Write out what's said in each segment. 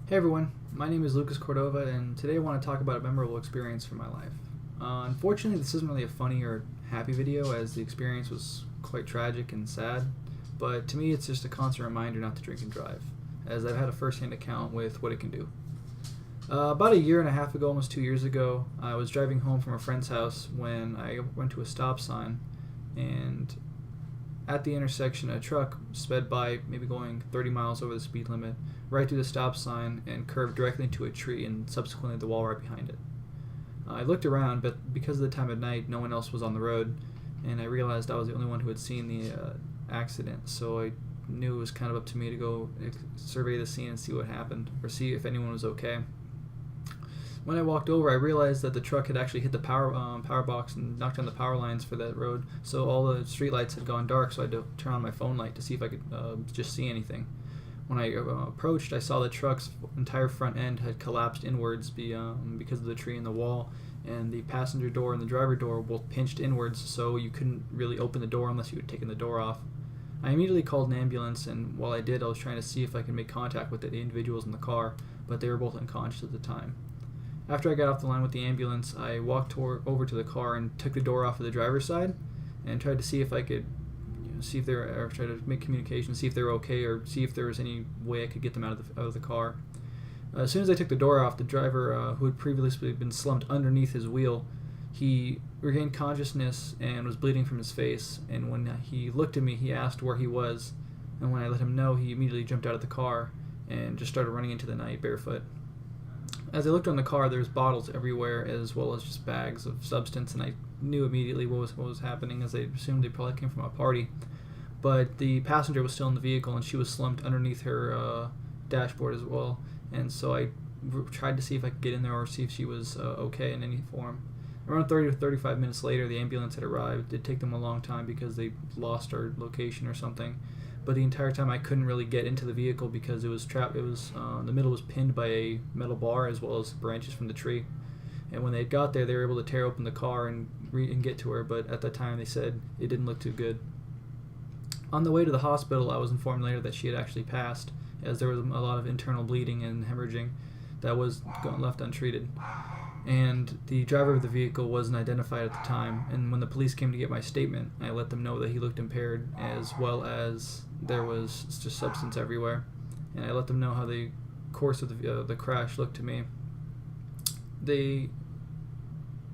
Hey everyone, my name is Lucas Cordova, and today I want to talk about a memorable experience from my life. Unfortunately, this isn't really a funny or happy video, as the experience was quite tragic and sad, but to me it's just a constant reminder not to drink and drive, as I've had a first-hand account with what it can do. About a year and a half ago, almost 2 years ago, I was driving home from a friend's house when I went to a stop sign, and at the intersection, a truck sped by, maybe going 30 miles over the speed limit, right through the stop sign and curved directly into a tree and subsequently the wall right behind it. I looked around, but because of the time of night, no one else was on the road, and I realized I was the only one who had seen the accident, so I knew it was kind of up to me to go survey the scene and see what happened, or see if anyone was okay. When I walked over, I realized that the truck had actually hit the power box and knocked down the power lines for that road. So all the street lights had gone dark. So I had to turn on my phone light to see if I could just see anything. When I approached, I saw the truck's entire front end had collapsed inwards because of the tree and the wall, and the passenger door and the driver door both pinched inwards, so you couldn't really open the door unless you had taken the door off. I immediately called an ambulance, and while I did, I was trying to see if I could make contact with the individuals in the car, but they were both unconscious at the time. After I got off the line with the ambulance, I walked over to the car and took the door off of the driver's side and tried to see if I could see if they were, or try to make communication, see if they were okay, or see if there was any way I could get them out of the car. As soon as I took the door off, the driver, who had previously been slumped underneath his wheel, he regained consciousness and was bleeding from his face. And when he looked at me, he asked where he was, and when I let him know, he immediately jumped out of the car and just started running into the night barefoot. As I looked on the car, there was bottles everywhere, as well as just bags of substance, and I knew immediately what was happening, as I assumed they probably came from a party. But the passenger was still in the vehicle, and she was slumped underneath her dashboard as well. And so I tried to see if I could get in there or see if she was okay in any form. Around 30 to 35 minutes later, the ambulance had arrived. It did take them a long time because they lost our location or something. But the entire time I couldn't really get into the vehicle because it was trapped. It was the middle was pinned by a metal bar as well as branches from the tree. And when they got there, they were able to tear open the car and get to her. But at that time, they said it didn't look too good. On the way to the hospital, I was informed later that she had actually passed, as there was a lot of internal bleeding and hemorrhaging that was left untreated. And the driver of the vehicle wasn't identified at the time, and when the police came to get my statement, I let them know that he looked impaired, as well as there was just substance everywhere, and I let them know how the course of the crash looked to me. They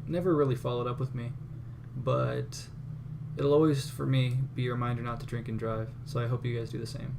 never really followed up with me, but it'll always, for me, be a reminder not to drink and drive, so I hope you guys do the same.